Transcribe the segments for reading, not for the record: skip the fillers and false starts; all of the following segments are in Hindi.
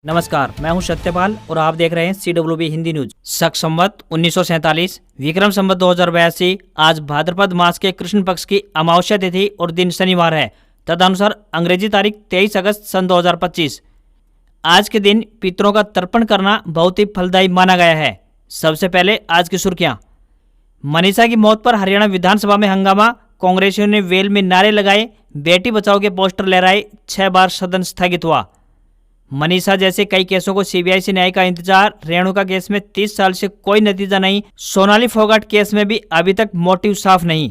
नमस्कार, मैं हूं सत्यपाल और आप देख रहे हैं CWB हिंदी न्यूज। शक संवत 1947 विक्रम संवत 2082 आज भाद्रपद मास के कृष्ण पक्ष की अमावस्या तिथि और दिन शनिवार है। तदनुसार अंग्रेजी तारीख 23 अगस्त सन 2025। आज के दिन पितरों का तर्पण करना बहुत ही फलदायी माना गया है। सबसे पहले आज की सुर्खियां। मनीषा की मौत पर हरियाणा विधानसभा में हंगामा, कांग्रेसियों ने वेल में नारे लगाए, बेटी बचाओ के पोस्टर लहराए, 6 बार सदन स्थगित हुआ। मनीषा जैसे कई केसों को सीबीआई से न्याय का इंतजार, रेणुका केस में 30 साल से कोई नतीजा नहीं, सोनाली फोगाट केस में भी अभी तक मोटिव साफ नहीं।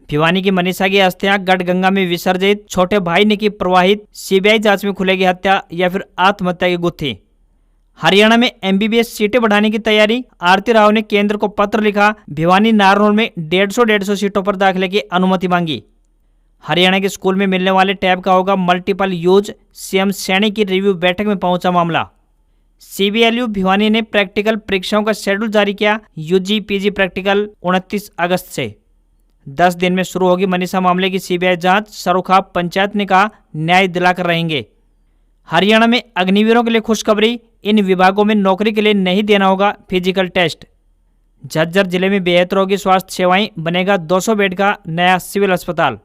भिवानी की मनीषा की अस्थियां गढ़गंगा में विसर्जित, छोटे भाई ने की प्रवाहित, सीबीआई जांच में खुलेगी हत्या या फिर आत्महत्या की गुत्थी। हरियाणा में MBBS सीटें बढ़ाने की तैयारी, आरती राव ने केंद्र को पत्र लिखा, भिवानी नारनौल में 150 सीटों पर दाखिले की अनुमति मांगी। हरियाणा के स्कूल में मिलने वाले टैब का होगा मल्टीपल यूज, CM सैनी की रिव्यू बैठक में पहुंचा मामला। CBLU भिवानी ने प्रैक्टिकल परीक्षाओं का शेड्यूल जारी किया, UG PG प्रैक्टिकल 29 अगस्त से। 10 दिन में शुरू होगी मनीषा मामले की CBI जांच, सरोखाब पंचायत ने कहा न्याय दिलाकर रहेंगे। हरियाणा में अग्निवीरों के लिए खुशखबरी, इन विभागों में नौकरी के लिए नहीं देना होगा फिजिकल टेस्ट। झज्जर जिले में बेहतर होगी स्वास्थ्य सेवाएं, बनेगा 200 बेड का नया सिविल अस्पताल।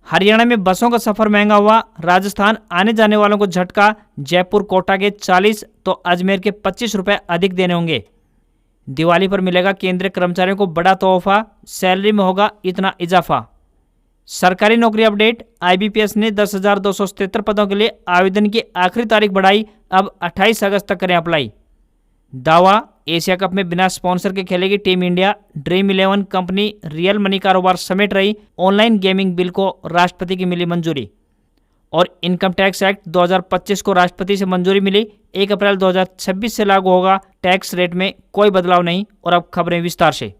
हरियाणा में बसों का सफर महंगा हुआ, राजस्थान आने जाने वालों को झटका, जयपुर कोटा के 40 तो अजमेर के 25 रुपए अधिक देने होंगे। दिवाली पर मिलेगा केंद्रीय कर्मचारियों को बड़ा तोहफा, सैलरी में होगा इतना इजाफा। सरकारी नौकरी अपडेट, IBPS ने 10,277 पदों के लिए आवेदन की आखिरी तारीख बढ़ाई, अब 28 अगस्त तक करें अप्लाई। दावा, एशिया कप में बिना स्पॉन्सर के खेलेगी team India, dream 11 company real money कारोबार समेट रही, ऑनलाइन गेमिंग बिल को राष्ट्रपति की मिली मंजूरी। और इनकम टैक्स एक्ट 2025 को राष्ट्रपति से मंजूरी मिली, 1 अप्रैल 2026 से लागू होगा, टैक्स रेट में कोई बदलाव नहीं। और अब खबरें विस्तार से।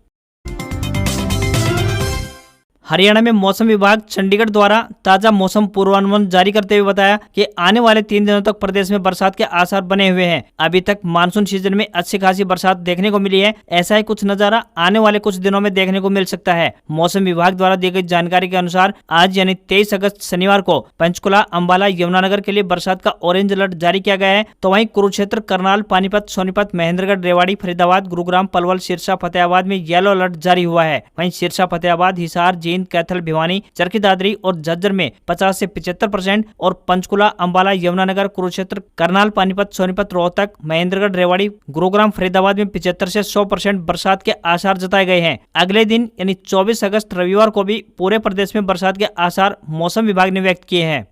हरियाणा में मौसम विभाग चंडीगढ़ द्वारा ताजा मौसम पूर्वानुमान जारी करते हुए बताया कि आने वाले 3 दिनों तक प्रदेश में बरसात के आसार बने हुए हैं। अभी तक मानसून सीजन में अच्छी खासी बरसात देखने को मिली है, ऐसा ही कुछ नजारा आने वाले कुछ दिनों में देखने को मिल सकता है। मौसम विभाग द्वारा दी गई जानकारी के अनुसार आज यानी 23 अगस्त शनिवार को पंचकुला, अंबाला, यमुनानगर के लिए बरसात का ऑरेंज अलर्ट जारी किया गया है। तो वहीं कुरुक्षेत्र, करनाल, पानीपत, सोनीपत, महेंद्रगढ़, रेवाड़ी, फरीदाबाद, गुरुग्राम, पलवल, सिरसा, फतेहाबाद में येलो अलर्ट जारी हुआ है। वहीं सिरसा, फतेहाबाद, हिसार, जींद, कैथल, भिवानी, चरखी दादरी और झज्जर में 50 से 75% और पंचकुला, अंबाला, यमुनानगर, कुरुक्षेत्र, करनाल, पानीपत, सोनीपत, रोहतक, महेंद्रगढ़, रेवाड़ी, गुरुग्राम, फरीदाबाद में 75 से 100% बरसात के आसार जताए गए हैं। अगले दिन यानी 24 अगस्त रविवार को भी पूरे प्रदेश में बरसात के आसार मौसम विभाग ने व्यक्त किए हैं।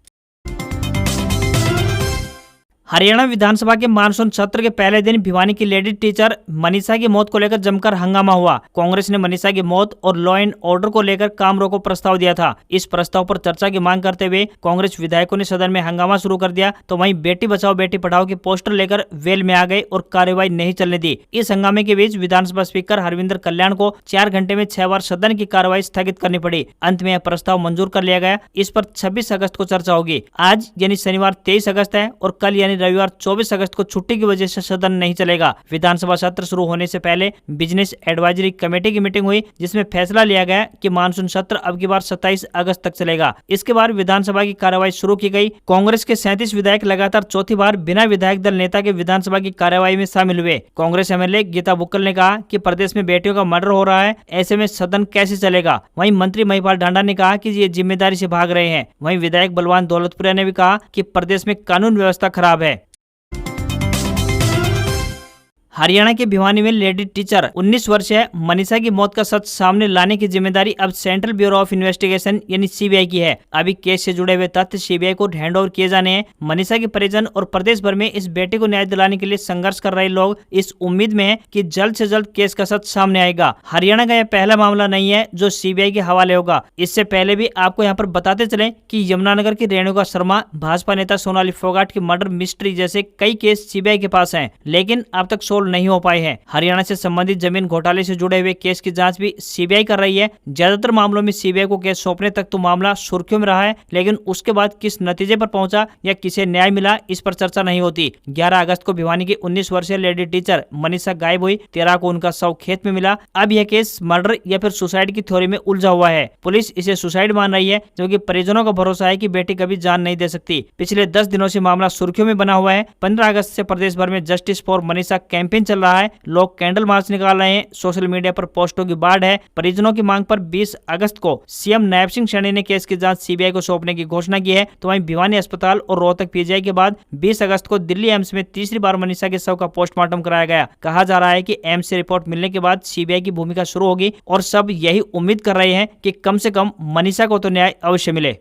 हरियाणा विधानसभा के मानसून सत्र के पहले दिन भिवानी की लेडी टीचर मनीषा की मौत को लेकर जमकर हंगामा हुआ। कांग्रेस ने मनीषा की मौत और लॉ एंड ऑर्डर को लेकर काम रोको प्रस्ताव दिया था। इस प्रस्ताव पर चर्चा की मांग करते हुए कांग्रेस विधायकों ने सदन में हंगामा शुरू कर दिया। तो वहीं बेटी बचाओ बेटी पढ़ाओ के पोस्टर लेकर वेल में आ गए और कार्यवाही नहीं चलने दी। इस हंगामे के बीच विधानसभा स्पीकर हरविंदर कल्याण को 4 घंटे में 6 बार सदन की कार्यवाही स्थगित करनी पड़ी। अंत में यह प्रस्ताव मंजूर कर लिया गया। इस पर 26 अगस्त को चर्चा होगी। आज यानी शनिवार 23 अगस्त है और कल यानी रविवार 24 अगस्त को छुट्टी की वजह से सदन नहीं चलेगा। विधानसभा सत्र शुरू होने से पहले बिजनेस एडवाइजरी कमेटी की मीटिंग हुई, जिसमें फैसला लिया गया कि मानसून सत्र अब की बार 27 अगस्त तक चलेगा। इसके बाद विधानसभा की कार्यवाही शुरू की गई। कांग्रेस के 37 विधायक लगातार चौथी बार बिना विधायक दल नेता के विधानसभा की कार्यवाही में शामिल हुए। कांग्रेस MLA गीता बुक्कल ने कहा कि प्रदेश में बेटियों का मर्डर हो रहा है, ऐसे में सदन कैसे चलेगा। वहीं मंत्री महिपाल ढांडा ने कहा कि ये जिम्मेदारी से भाग रहे हैं। वहीं विधायक बलवान दौलतपुरिया ने भी कहा कि प्रदेश में कानून व्यवस्था खराब है। हरियाणा के भिवानी में लेडी टीचर 19 वर्षीय मनीषा की मौत का सच सामने लाने की जिम्मेदारी अब सेंट्रल ब्यूरो ऑफ इन्वेस्टिगेशन यानी CBI की है। अभी केस से जुड़े हुए तथ्य CBI को हैंडओवर किए जाने हैं। मनीषा के परिजन और प्रदेश भर में इस बेटे को न्याय दिलाने के लिए संघर्ष कर रहे लोग इस उम्मीद में हैं कि जल्द से जल्द केस का सच सामने आएगा। हरियाणा का यह पहला मामला नहीं है जो CBI के हवाले होगा। इससे पहले भी आपको यहाँ पर बताते चले कि यमुनानगर की रेणुका शर्मा, भाजपा नेता सोनाली फोगाट की मर्डर मिस्ट्री जैसे कई केस CBI के पास है, लेकिन अब तक सोल्व कंट्रोल नहीं हो पाए हैं। हरियाणा से संबंधित जमीन घोटाले से जुड़े हुए केस की जांच भी सीबीआई कर रही है। ज्यादातर मामलों में सीबीआई को केस सौंपने तक तो मामला सुर्खियों में रहा है, लेकिन उसके बाद किस नतीजे पर पहुंचा या किसे न्याय मिला, इस पर चर्चा नहीं होती। 11 अगस्त को भिवानी की 19 वर्षीय लेडी टीचर मनीषा गायब हुई। 13 को उनका शव खेत में मिला। अब यह केस मर्डर या फिर सुसाइड की थ्योरी में उलझा हुआ है। पुलिस इसे सुसाइड मान रही है, जबकि परिजनों का भरोसा है कि बेटी कभी जान नहीं दे सकती। पिछले 10 दिनों से मामला सुर्खियों में बना हुआ है। 15 अगस्त से प्रदेश भर में जस्टिस फॉर मनीषा कैंपेन चल रहा है। लोग कैंडल मार्च निकाल रहे हैं। सोशल मीडिया पर पोस्टों की बाढ़ है। परिजनों की मांग पर 20 अगस्त को सीएम नायब सिंह सैनी ने केस की जांच सीबीआई को सौंपने की घोषणा की है। तो वहीं भिवानी अस्पताल और रोहतक पीजीआई के बाद 20 अगस्त को दिल्ली एम्स में तीसरी बार मनीषा के शव का पोस्टमार्टम कराया गया। कहा जा रहा है कि एम्स से रिपोर्ट मिलने के बाद सीबीआई की भूमिका शुरू होगी और सब यही उम्मीद कर रहे हैं कि कम से कम मनीषा को तो न्याय अवश्य मिले।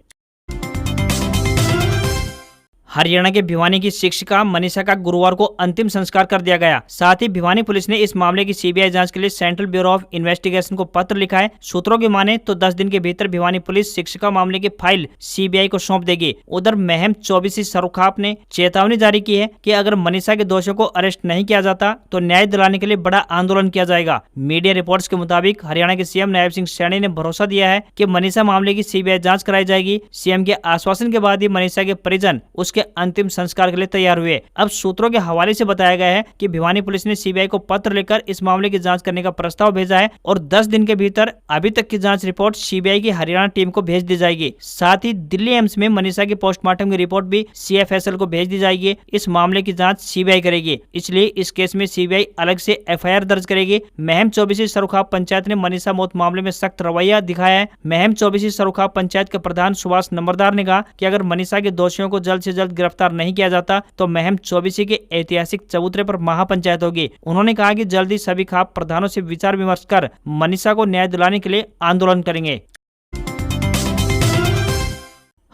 हरियाणा के भिवानी की शिक्षिका मनीषा का गुरुवार को अंतिम संस्कार कर दिया गया। साथ ही भिवानी पुलिस ने इस मामले की सीबीआई जांच के लिए सेंट्रल ब्यूरो ऑफ इन्वेस्टिगेशन को पत्र लिखा है। सूत्रों की माने तो 10 दिन के भीतर भिवानी पुलिस शिक्षिका मामले की फाइल सीबीआई को सौंप देगी। उधर महम 24 सरुखाप ने चेतावनी जारी की है कि अगर मनीषा के दोषियों को अरेस्ट नहीं किया जाता तो न्याय दिलाने के लिए बड़ा आंदोलन किया जाएगा। मीडिया रिपोर्ट्स के मुताबिक हरियाणा के सीएम नायब सिंह सैनी ने भरोसा दिया है कि मनीषा मामले की सीबीआई जांच कराई जाएगी। सीएम के आश्वासन के बाद ही मनीषा के परिजन उसके अंतिम संस्कार के लिए तैयार हुए। अब सूत्रों के हवाले से बताया गया है कि भिवानी पुलिस ने सीबीआई को पत्र लिखकर इस मामले की जांच करने का प्रस्ताव भेजा है और 10 दिन के भीतर अभी तक की जांच रिपोर्ट सीबीआई की हरियाणा टीम को भेज दी जाएगी। साथ ही दिल्ली एम्स में मनीषा की पोस्टमार्टम की रिपोर्ट भी सीएफएसएल को भेज दी जाएगी। इस मामले की जांच सीबीआई करेगी, इसलिए इस केस में सीबीआई अलग से एफआईआर दर्ज करेगी। महम 24 सरुखाप पंचायत ने मनीषा मौत मामले में सख्त रवैया दिखाया है। महम 24 सरुखाप पंचायत के प्रधान सुभाष नंबरदार ने कहा कि अगर मनीषा के दोषियों को जल्द से जल्द गिरफ्तार नहीं किया जाता तो महम 24 के ऐतिहासिक चबूतरे पर महापंचायत होगी। उन्होंने कहा कि जल्दी सभी खाप प्रधानों से विचार विमर्श कर मनीषा को न्याय दिलाने के लिए आंदोलन करेंगे।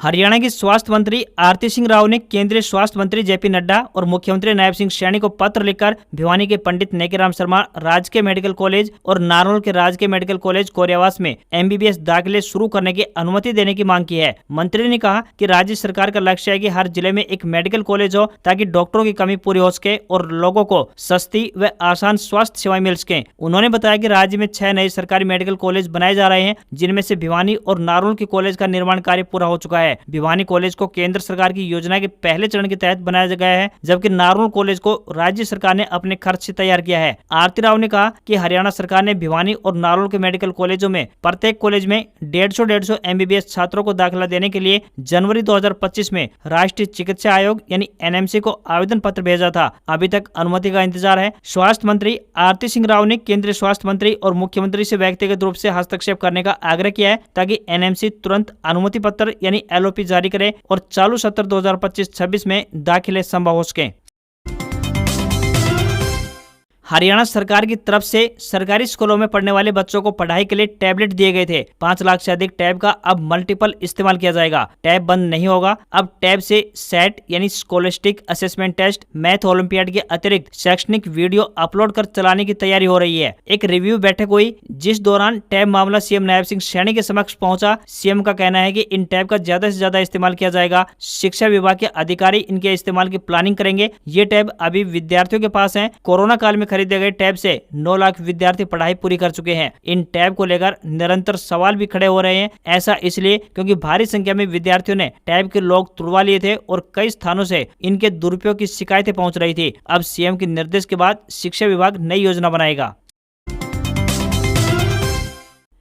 हरियाणा की स्वास्थ्य मंत्री आरती सिंह राव ने केंद्रीय स्वास्थ्य मंत्री जेपी नड्डा और मुख्यमंत्री नायब सिंह सैनी को पत्र लिखकर भिवानी के पंडित नेकीराम शर्मा राजकीय मेडिकल कॉलेज और नारनौल के राजकीय मेडिकल कॉलेज कोरियावास में एमबीबीएस दाखिले शुरू करने की अनुमति देने की मांग की है। मंत्री ने कहा कि राज्य सरकार का लक्ष्य है कि हर जिले में एक मेडिकल कॉलेज हो ताकि डॉक्टरों की कमी पूरी हो सके और लोगों को सस्ती व आसान स्वास्थ्य सेवाएं मिल सके। उन्होंने बताया कि राज्य में 6 नए सरकारी मेडिकल कॉलेज बनाए जा रहे हैं, जिनमें से भिवानी और नारनौल के कॉलेज का निर्माण कार्य पूरा हो चुका है। भिवानी कॉलेज को केंद्र सरकार की योजना के पहले चरण के तहत बनाया गया है, जबकि नारनौल कॉलेज को राज्य सरकार ने अपने खर्च से तैयार किया है। आरती राव ने कहा कि हरियाणा सरकार ने भिवानी और नारनौल के मेडिकल कॉलेजों में प्रत्येक कॉलेज में 150 एमबीबीएस छात्रों को दाखिला देने के लिए जनवरी 2025 में राष्ट्रीय चिकित्सा आयोग यानी एनएमसी को आवेदन पत्र भेजा था। अभी तक अनुमति का इंतजार है। स्वास्थ्य मंत्री आरती सिंह राव ने केंद्रीय स्वास्थ्य मंत्री और मुख्यमंत्री से व्यक्तिगत रूप से हस्तक्षेप करने का आग्रह किया है ताकि एनएमसी तुरंत अनुमति पत्र यानी एलओपी जारी करे और चालू सत्र 2025-26 में दाखिले संभव हो सके। हरियाणा सरकार की तरफ से सरकारी स्कूलों में पढ़ने वाले बच्चों को पढ़ाई के लिए टैबलेट दिए गए थे। 5 लाख से अधिक टैब का अब मल्टीपल इस्तेमाल किया जाएगा। टैब बंद नहीं होगा। अब टैब से सेट यानी scholastic assessment test, math Olympiad के अतिरिक्त शैक्षणिक वीडियो अपलोड कर चलाने की तैयारी हो रही है। एक रिव्यू बैठक हुई जिस दौरान टैब मामला सीएम नायब सिंह सैनी के समक्ष पहुंचा। सीएम का कहना है कि इन टैब का ज्यादा से ज्यादा इस्तेमाल किया जाएगा। शिक्षा विभाग के अधिकारी इनके इस्तेमाल की प्लानिंग करेंगे। ये टैब अभी विद्यार्थियों के पास है। कोरोना काल में खरीदे गए टैब से 9 लाख विद्यार्थी पढ़ाई पूरी कर चुके हैं। इन टैब को लेकर निरंतर सवाल भी खड़े हो रहे हैं। ऐसा इसलिए क्योंकि भारी संख्या में विद्यार्थियों ने टैब के लॉक तुड़वा लिए थे और कई स्थानों से इनके दुरुपयोग की शिकायतें पहुंच रही थी। अब सीएम के निर्देश के बाद शिक्षा विभाग नई योजना बनाएगा।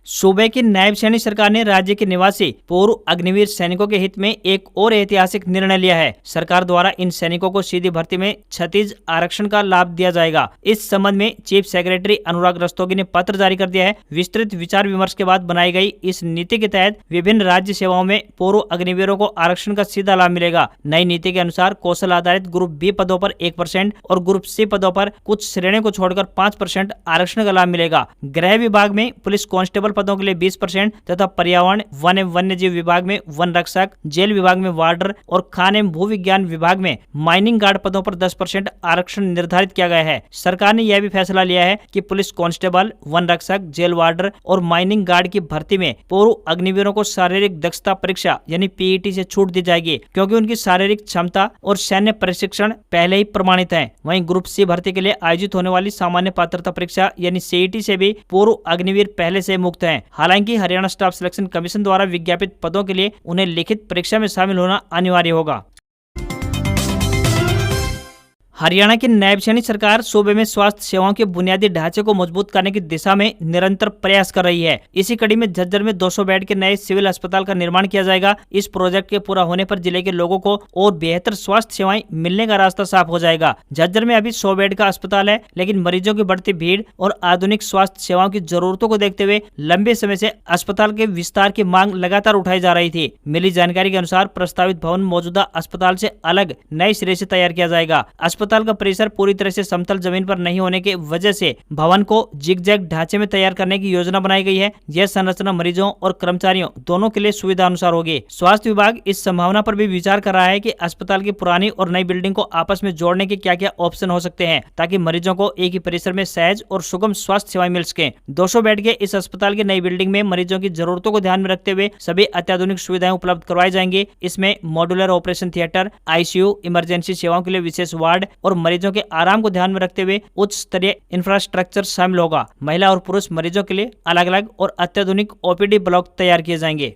सूबे की नायब सैनी सरकार ने राज्य के निवासी पूर्व अग्निवीर सैनिकों के हित में एक और ऐतिहासिक निर्णय लिया है। सरकार द्वारा इन सैनिकों को सीधी भर्ती में क्षतिज आरक्षण का लाभ दिया जाएगा। इस संबंध में चीफ सेक्रेटरी अनुराग रस्तोगी ने पत्र जारी कर दिया है। विस्तृत विचार विमर्श के बाद बनाई गई इस नीति के तहत विभिन्न राज्य सेवाओं में पूर्व अग्निवीरों को आरक्षण का सीधा लाभ मिलेगा। नई नीति के अनुसार कौशल आधारित ग्रुप बी पदों पर 1% और ग्रुप सी पदों पर कुछ श्रेणियों को छोड़कर 5% आरक्षण का लाभ मिलेगा। गृह विभाग में पुलिस कांस्टेबल पदों के लिए 20% तथा पर्यावरण, वन एवं वन्य जीव विभाग में वन रक्षक, जेल विभाग में वार्डर और खान एवं भू विज्ञान विभाग में माइनिंग गार्ड पदों पर 10% आरक्षण निर्धारित किया गया है। सरकार ने यह भी फैसला लिया है कि पुलिस कांस्टेबल, वन रक्षक, जेल वार्डर और माइनिंग गार्ड की भर्ती में पूर्व अग्निवीरों को शारीरिक दक्षता परीक्षा यानी पीईटी से छूट दी जाएगी, क्योंकि उनकी शारीरिक क्षमता और सैन्य प्रशिक्षण पहले ही प्रमाणित है। वहीं ग्रुप सी भर्ती के लिए आयोजित होने वाली सामान्य पात्रता परीक्षा यानी सीईटी से भी पूर्व अग्निवीर पहले से मुक्त हैं। हालांकि हरियाणा स्टाफ सिलेक्शन कमीशन द्वारा विज्ञापित पदों के लिए उन्हें लिखित परीक्षा में शामिल होना अनिवार्य होगा। हरियाणा की नायब सैनिक सरकार सूबे में स्वास्थ्य सेवाओं के बुनियादी ढांचे को मजबूत करने की दिशा में निरंतर प्रयास कर रही है। इसी कड़ी में झज्जर में 200 बेड के नए सिविल अस्पताल का निर्माण किया जाएगा। इस प्रोजेक्ट के पूरा होने पर जिले के लोगों को और बेहतर स्वास्थ्य सेवाएं मिलने का रास्ता साफ हो जाएगा। झज्जर में अभी 100 बेड का अस्पताल है, लेकिन मरीजों की बढ़ती भीड़ और आधुनिक स्वास्थ्य सेवाओं की जरूरतों को देखते हुए लंबे समय से अस्पताल के विस्तार की मांग लगातार उठाई जा रही थी। मिली जानकारी के अनुसार प्रस्तावित भवन मौजूदा अस्पताल से अलग नए सिरे से तैयार किया जाएगा। अस्पताल का परिसर पूरी तरह से समतल जमीन पर नहीं होने की वजह से भवन को जिगजैग ढांचे में तैयार करने की योजना बनाई गई है। यह संरचना मरीजों और कर्मचारियों दोनों के लिए सुविधा अनुसार होगी। स्वास्थ्य विभाग इस संभावना पर भी विचार कर रहा है कि अस्पताल की पुरानी और नई बिल्डिंग को आपस में जोड़ने के क्या क्या ऑप्शन हो सकते हैं, ताकि मरीजों को एक ही परिसर में सहज और सुगम स्वास्थ्य सेवाएं मिल सके। 200 बेड के इस अस्पताल की नई बिल्डिंग में मरीजों की जरूरतों को ध्यान में रखते हुए सभी अत्याधुनिक सुविधाएं उपलब्ध करवाई जाएंगी। इसमें modular operation theatre, ICU, emergency सेवाओं के लिए विशेष वार्ड और मरीजों के आराम को ध्यान में रखते हुए उच्च स्तरीय इंफ्रास्ट्रक्चर शामिल होगा। महिला और पुरुष मरीजों के लिए अलग अलग और अत्याधुनिक ओपीडी ब्लॉक तैयार किए जाएंगे।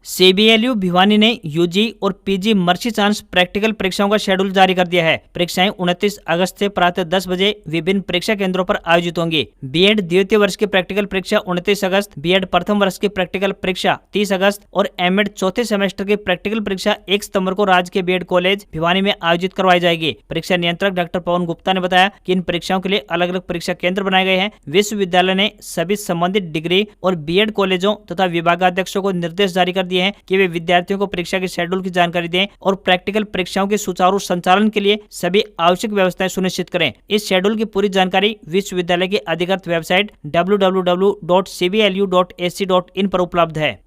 CBLU भिवानी ने यूजी और पीजी मर्सी चांस प्रैक्टिकल परीक्षाओं का शेड्यूल जारी कर दिया है। परीक्षाएं 29 अगस्त से प्रातः 10 बजे विभिन्न परीक्षा केंद्रों पर आयोजित होंगी। बीएड द्वितीय वर्ष की प्रैक्टिकल परीक्षा 29 अगस्त, बीएड प्रथम वर्ष की प्रैक्टिकल परीक्षा 30 अगस्त और एमएड चौथे सेमेस्टर की प्रैक्टिकल परीक्षा 1 सितंबर को राजकीय बीएड कॉलेज भिवानी में आयोजित करवाई जाएगी। परीक्षा नियंत्रक डॉक्टर पवन गुप्ता ने बताया कि इन परीक्षाओं के लिए अलग अलग परीक्षा केंद्र बनाए गए हैं। विश्वविद्यालय ने सभी संबंधित डिग्री और बीएड कॉलेजों तथा विभागाध्यक्षों को निर्देश जारी कर दिए हैं कि वे विद्यार्थियों को परीक्षा के शेड्यूल की जानकारी दें और प्रैक्टिकल परीक्षाओं के सुचारू संचालन के लिए सभी आवश्यक व्यवस्थाएं सुनिश्चित करें। इस शेड्यूल की पूरी जानकारी विश्वविद्यालय की अधिकृत वेबसाइट www.cblu.ac.in पर उपलब्ध है।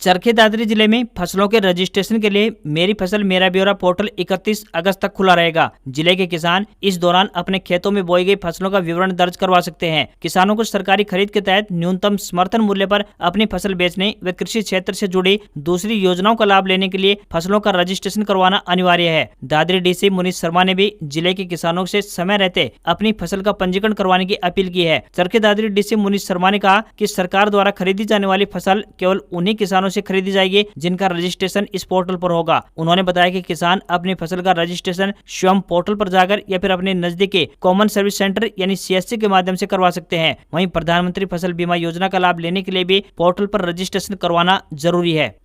चरखी दादरी जिले में फसलों के रजिस्ट्रेशन के लिए मेरी फसल मेरा ब्यौरा पोर्टल 31 अगस्त तक खुला रहेगा। जिले के किसान इस दौरान अपने खेतों में बोई गई फसलों का विवरण दर्ज करवा सकते हैं। किसानों को सरकारी खरीद के तहत न्यूनतम समर्थन मूल्य पर अपनी फसल बेचने व कृषि क्षेत्र से जुड़ी दूसरी योजनाओं का लाभ लेने के लिए फसलों का रजिस्ट्रेशन करवाना अनिवार्य है। दादरी डीसी मुनीष शर्मा ने भी जिले के किसानों से समय रहते अपनी फसल का पंजीकरण करवाने की अपील की है। चरखी दादरी डीसी मुनीष शर्मा ने कहा कि सरकार द्वारा खरीदी जाने वाली फसल केवल उन्हीं किसानों से खरीदी जाएगी जिनका रजिस्ट्रेशन इस पोर्टल पर होगा। उन्होंने बताया कि किसान अपनी फसल का रजिस्ट्रेशन स्वयं पोर्टल पर जाकर या फिर अपने नजदीकी कॉमन सर्विस सेंटर यानी सीएससी के माध्यम से करवा सकते हैं। वहीं प्रधानमंत्री फसल बीमा योजना का लाभ लेने के लिए भी पोर्टल पर रजिस्ट्रेशन करवाना जरूरी है।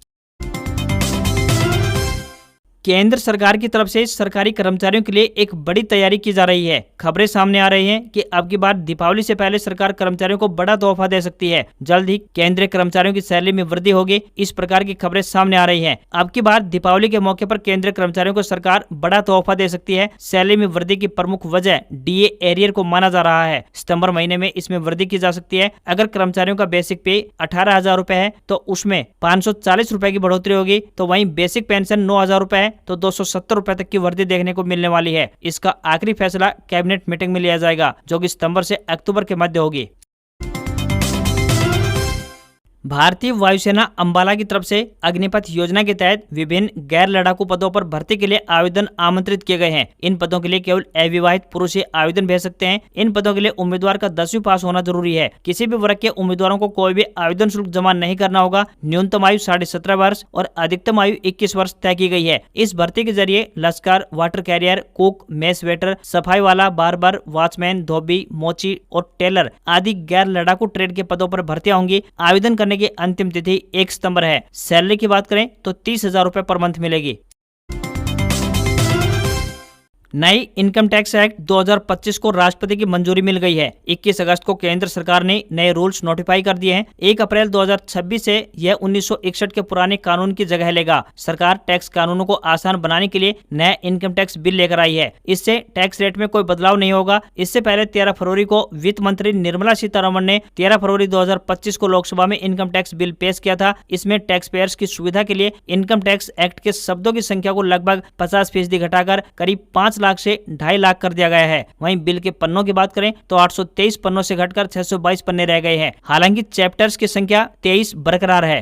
केंद्र सरकार की तरफ से सरकारी कर्मचारियों के लिए एक बड़ी तैयारी की जा रही है। खबरें सामने आ रही हैं कि अब की बार दीपावली से पहले सरकार कर्मचारियों को बड़ा तोहफा दे सकती है। जल्द ही केंद्रीय कर्मचारियों की सैलरी में वृद्धि होगी, इस प्रकार की खबरें सामने आ रही हैं। अब की बार दीपावली के मौके पर केंद्रीय कर्मचारियों को सरकार बड़ा तोहफा दे सकती है। सैलरी में वृद्धि की प्रमुख वजह डीए एरियर को माना जा रहा है। सितंबर महीने में इसमें वृद्धि की जा सकती है। अगर कर्मचारियों का बेसिक पे 18,000 रुपए है तो उसमें 540 रुपए की बढ़ोतरी होगी। तो वहीं बेसिक पेंशन 9,000 रुपए है तो 270 रुपए तक की वृद्धि देखने को मिलने वाली है। इसका आखिरी फैसला कैबिनेट मीटिंग में लिया जाएगा, जो कि सितंबर से अक्टूबर के मध्य होगी। भारतीय वायुसेना अंबाला की तरफ से अग्निपथ योजना के तहत विभिन्न गैर लड़ाकू पदों पर भर्ती के लिए आवेदन आमंत्रित किए गए हैं। इन पदों के लिए केवल अविवाहित पुरुष ही आवेदन भेज सकते हैं। इन पदों के लिए उम्मीदवार का 10वीं पास होना जरूरी है। किसी भी वर्ग के उम्मीदवारों को कोई भी आवेदन शुल्क जमा नहीं करना होगा। न्यूनतम आयु 17.5 वर्ष और अधिकतम आयु 21 वर्ष तय की गई है। इस भर्ती के जरिए लश्कर, water career, cook, mess waiter, सफाई वाला, बार्बर, वॉचमैन, धोबी, मोची और टेलर आदि गैर लड़ाकू ट्रेड के पदों पर भर्तियां होंगी। आवेदन करने की अंतिम तिथि 1 सितंबर है। सैलरी की बात करें तो 30,000 रुपए पर मंथ मिलेगी। नई इनकम टैक्स एक्ट 2025 को राष्ट्रपति की मंजूरी मिल गई है। 21 अगस्त को केंद्र सरकार ने नए रूल्स नोटिफाई कर दिए हैं। 1 अप्रैल 2026 से यह 1961 के पुराने कानून की जगह लेगा। सरकार टैक्स कानूनों को आसान बनाने के लिए नया इनकम टैक्स बिल लेकर आई है। इससे टैक्स रेट में कोई बदलाव नहीं होगा। इससे पहले 13 फरवरी को वित्त मंत्री निर्मला सीतारमण ने 13 फरवरी 2025 को लोकसभा में इनकम टैक्स बिल पेश किया था। इसमें टैक्स पेयर्स की सुविधा के लिए इनकम टैक्स एक्ट के शब्दों की संख्या को लगभग 50% घटाकर करीब 5 लाख से 2.5 लाख कर दिया गया है। वहीं बिल के पन्नों की बात करें तो 823 पन्नों से घटकर 622 पन्ने रह गए हैं। हालांकि चैप्टर्स की संख्या 23 बरकरार है।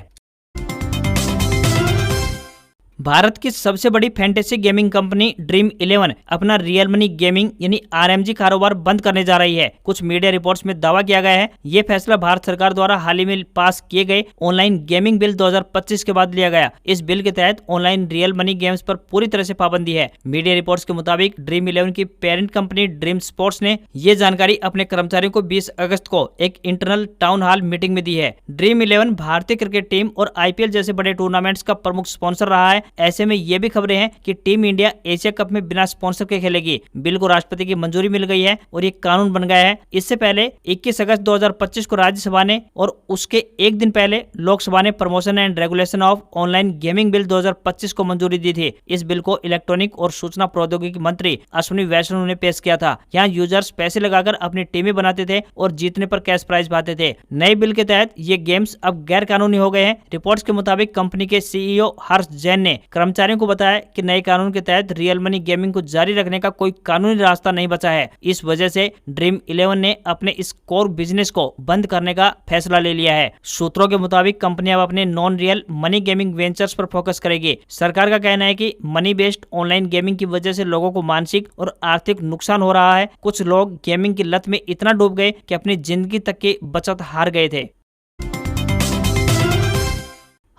भारत की सबसे बड़ी फैंटेसी गेमिंग कंपनी ड्रीम 11 अपना रियल मनी गेमिंग यानी RMG कारोबार बंद करने जा रही है। कुछ मीडिया रिपोर्ट्स में दावा किया गया है ये फैसला भारत सरकार द्वारा हाल ही में पास किए गए ऑनलाइन गेमिंग बिल 2025 के बाद लिया गया। इस बिल के तहत ऑनलाइन रियल मनी गेम्स पर पूरी तरह से पाबंदी है। मीडिया रिपोर्ट्स के मुताबिक ड्रीम 11 की पेरेंट कंपनी ड्रीम स्पोर्ट्स ने ये जानकारी अपने कर्मचारियों को 20 अगस्त को एक इंटरनल टाउन हॉल मीटिंग में दी है। ड्रीम 11 भारतीय क्रिकेट टीम और IPL जैसे बड़े टूर्नामेंट्स का प्रमुख स्पॉन्सर रहा है। ऐसे में ये भी खबरें हैं कि टीम इंडिया एशिया कप में बिना स्पॉन्सर के खेलेगी। बिल को राष्ट्रपति की मंजूरी मिल गई है और ये कानून बन गया है। इससे पहले 21 अगस्त 2025 को राज्यसभा ने और उसके एक दिन पहले लोकसभा ने promotion and regulation of online gaming bill 2025 को मंजूरी दी थी। इस बिल को इलेक्ट्रॉनिक और सूचना प्रौद्योगिकी मंत्री अश्विनी वैष्णव ने पेश किया था। यहाँ यूजर्स पैसे लगाकर अपनी टीमें बनाते थे और जीतने पर कैश प्राइज पाते थे। नए बिल के तहत ये गेम्स अब गैर कानूनी हो गए हैं। रिपोर्ट्स के मुताबिक कंपनी के CEO हर्ष जैन ने कर्मचारियों को बताया कि नए कानून के तहत रियल मनी गेमिंग को जारी रखने का कोई कानूनी रास्ता नहीं बचा है। इस वजह से ड्रीम 11 ने अपने इस कोर बिजनेस को बंद करने का फैसला ले लिया है। सूत्रों के मुताबिक कंपनी अब अपने non real money gaming ventures पर फोकस करेगी। सरकार का कहना है कि मनी बेस्ड ऑनलाइन गेमिंग की वजह से लोगों को मानसिक और आर्थिक नुकसान हो रहा है। कुछ लोग गेमिंग की लत में इतना डूब गए कि अपनी जिंदगी तक की बचत हार गए थे।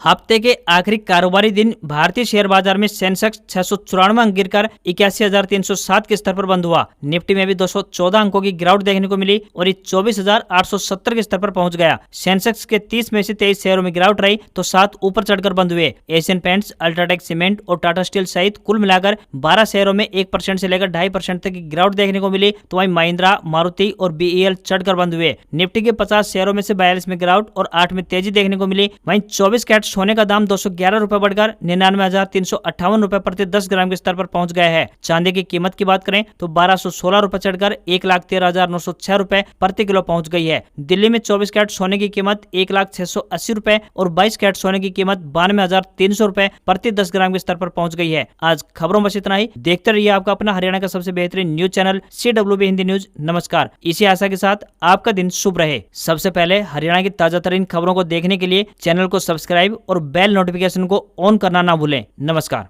हफ्ते के आखिरी कारोबारी दिन भारतीय शेयर बाजार में सेंसेक्स 694 अंक गिरकर 81,307 के स्तर पर बंद हुआ। निफ्टी में भी 214 अंकों की गिरावट देखने को मिली और ये 24,870 के स्तर पर पहुंच गया। सेंसेक्स के 30 में से 23 शेयरों में गिरावट रही तो 7 ऊपर चढ़कर बंद हुए। एशियन पेंट्स, अल्ट्राटेक सीमेंट और टाटा स्टील सहित कुल मिलाकर 12 शेयरों में 1% से लेकर 2.5% तक की गिरावट देखने को मिली तो वहीं महिंद्रा, मारुति और BEL चढ़कर बंद हुए। निफ्टी के 50 शेयरों में से 42 में गिरावट और 8 में तेजी देखने को मिली। वहीं 24 कैरेट सोने का दाम 211 रुपए बढ़कर 99,358 रुपए प्रति 10 ग्राम के स्तर पर पहुंच गया है। चांदी की कीमत की बात करें तो 1216 रुपए चढ़कर 1,13,906 रुपए प्रति किलो पहुंच गई है। दिल्ली में 24 कैरेट सोने की कीमत 1,680 रुपए और 22 कैरेट सोने की कीमत 92,300 रुपए प्रति 10 ग्राम के स्तर पर पहुंच गई है। आज खबरों बस इतना ही। देखते रहिए आपका अपना हरियाणा का सबसे बेहतरीन news channel CWB Hindi news. नमस्कार। इसी आशा के साथ आपका दिन शुभ रहे। सबसे पहले हरियाणा की ताजा तरीन खबरों को देखने के लिए चैनल को सब्सक्राइब और बेल नोटिफिकेशन को ऑन करना ना भूलें। नमस्कार।